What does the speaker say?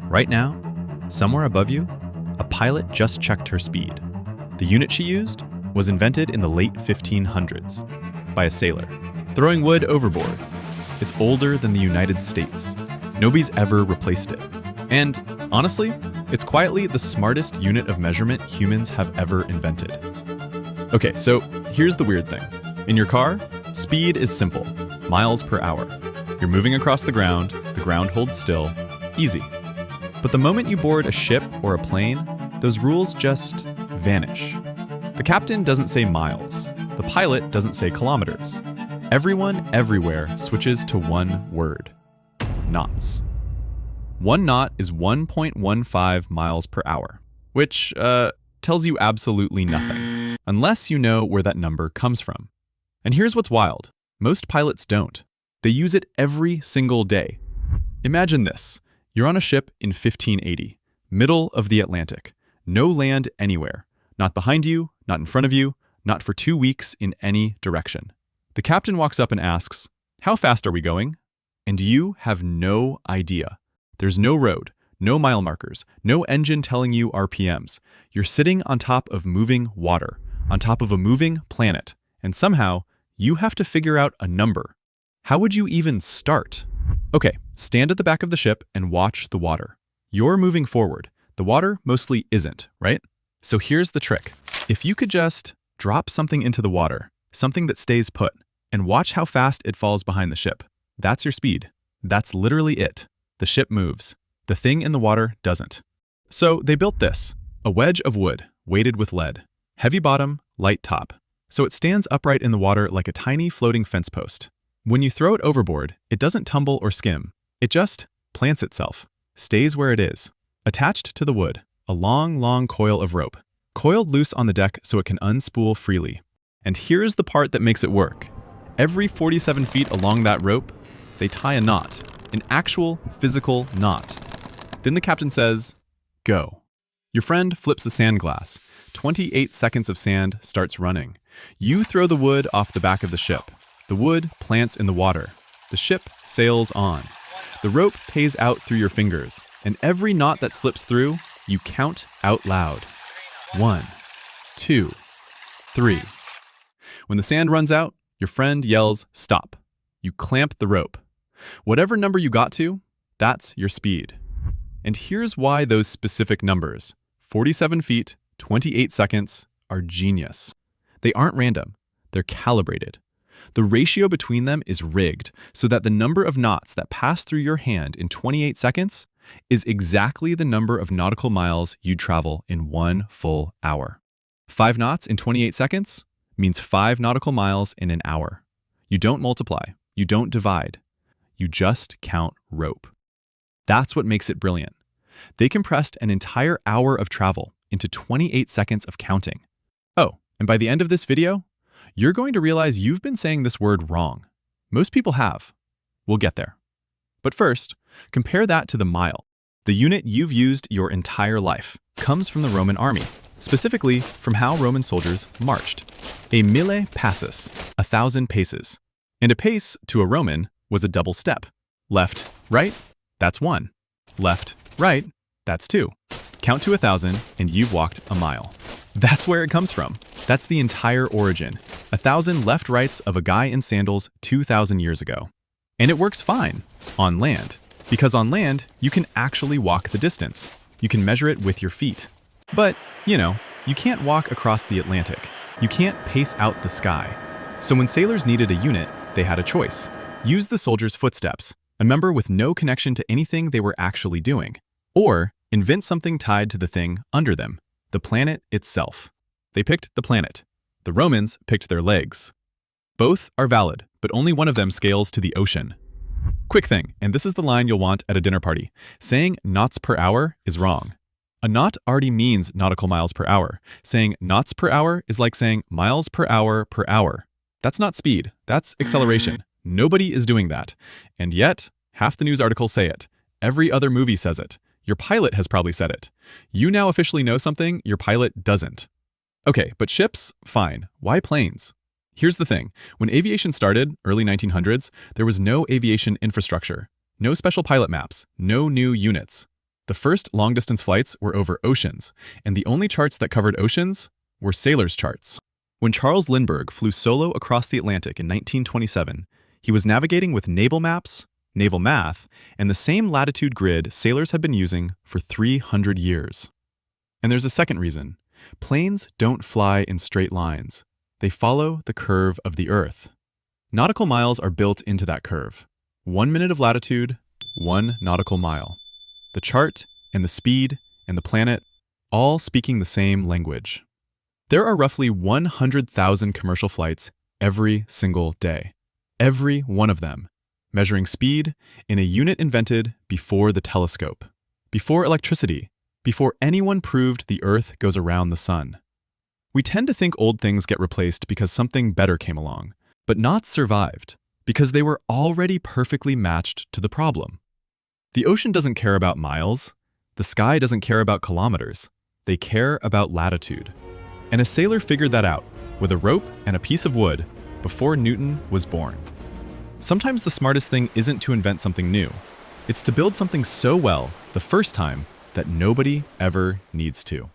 Right now, somewhere above you, a pilot just checked her speed. The unit she used was invented in the late 1500s by a sailor, throwing wood overboard. It's older than the United States. Nobody's ever replaced it. And honestly, it's quietly the smartest unit of measurement humans have ever invented. Okay, so here's the weird thing. In your car, speed is simple, miles per hour. You're moving across the ground holds still, easy. But the moment you board a ship or a plane, those rules just vanish. The captain doesn't say miles. The pilot doesn't say kilometers. Everyone, everywhere switches to one word: knots. 1 knot is 1.15 miles per hour, which tells you absolutely nothing, unless you know where that number comes from. And here's what's wild. Most pilots don't. They use it every single day. Imagine this. You're on a ship in 1580, middle of the Atlantic. No land anywhere. Not behind you, not in front of you, not for 2 weeks in any direction. The captain walks up and asks, "How fast are we going?" And you have no idea. There's no road, no mile markers, no engine telling you RPMs. You're sitting on top of moving water, on top of a moving planet, and somehow you have to figure out a number. How would you even start? Okay, stand at the back of the ship and watch the water. You're moving forward. The water mostly isn't, right? So here's the trick. If you could just drop something into the water, something that stays put, and watch how fast it falls behind the ship, that's your speed. That's literally it. The ship moves. The thing in the water doesn't. So they built this, a wedge of wood weighted with lead, heavy bottom, light top. So it stands upright in the water like a tiny floating fence post. When you throw it overboard, it doesn't tumble or skim. It just plants itself, stays where it is. Attached to the wood, a long, long coil of rope, coiled loose on the deck so it can unspool freely. And here's the part that makes it work. Every 47 feet along that rope, they tie a knot, an actual physical knot. Then the captain says, "Go." Your friend flips a sand glass. 28 seconds of sand starts running. You throw the wood off the back of the ship. The wood plants in the water. The ship sails on. The rope pays out through your fingers, and every knot that slips through, you count out loud. 1, 2, 3. When the sand runs out, your friend yells, "Stop." You clamp the rope. Whatever number you got to, that's your speed. And here's why those specific numbers, 47 feet, 28 seconds, are genius. They aren't random. They're calibrated. The ratio between them is rigged so that the number of knots that pass through your hand in 28 seconds is exactly the number of nautical miles you'd travel in 1 full hour. 5 knots in 28 seconds means 5 nautical miles in an hour. You don't multiply. You don't divide. You just count rope. That's what makes it brilliant. They compressed an entire hour of travel into 28 seconds of counting. Oh, and by the end of this video, you're going to realize you've been saying this word wrong. Most people have. We'll get there. But first, compare that to the mile. The unit you've used your entire life comes from the Roman army, specifically from how Roman soldiers marched. A mille passus, 1,000 paces. And a pace to a Roman was a double step. Left, right, that's 1. Left, right, that's 2. Count to 1,000 and you've walked a mile. That's where it comes from. That's the entire origin. 1,000 left rights of a guy in sandals 2,000 years ago. And it works fine on land, because on land, you can actually walk the distance. You can measure it with your feet. But, you can't walk across the Atlantic. You can't pace out the sky. So when sailors needed a unit, they had a choice. Use the soldier's footsteps, a number with no connection to anything they were actually doing. Or invent something tied to the thing under them, the planet itself. They picked the planet. The Romans picked their legs. Both are valid, but only one of them scales to the ocean. Quick thing, and this is the line you'll want at a dinner party. Saying knots per hour is wrong. A knot already means nautical miles per hour. Saying knots per hour is like saying miles per hour per hour. That's not speed, that's acceleration. Nobody is doing that. And yet, half the news articles say it. Every other movie says it. Your pilot has probably said it. You now officially know something your pilot doesn't. Okay, but ships, fine. Why planes? Here's the thing. When aviation started, early 1900s, there was no aviation infrastructure. No special pilot maps. No new units. The first long-distance flights were over oceans, and the only charts that covered oceans were sailors' charts. When Charles Lindbergh flew solo across the Atlantic in 1927, he was navigating with naval maps, naval math, and the same latitude grid sailors had been using for 300 years. And there's a second reason. Planes don't fly in straight lines. They follow the curve of the Earth. Nautical miles are built into that curve. 1 minute of latitude, 1 nautical mile. The chart and the speed and the planet, all speaking the same language. There are roughly 100,000 commercial flights every single day. Every one of them, measuring speed in a unit invented before the telescope, before electricity, before anyone proved the Earth goes around the sun. We tend to think old things get replaced because something better came along, but not survived, because they were already perfectly matched to the problem. The ocean doesn't care about miles. The sky doesn't care about kilometers. They care about latitude. And a sailor figured that out with a rope and a piece of wood before Newton was born. Sometimes the smartest thing isn't to invent something new. It's to build something so well the first time that nobody ever needs to.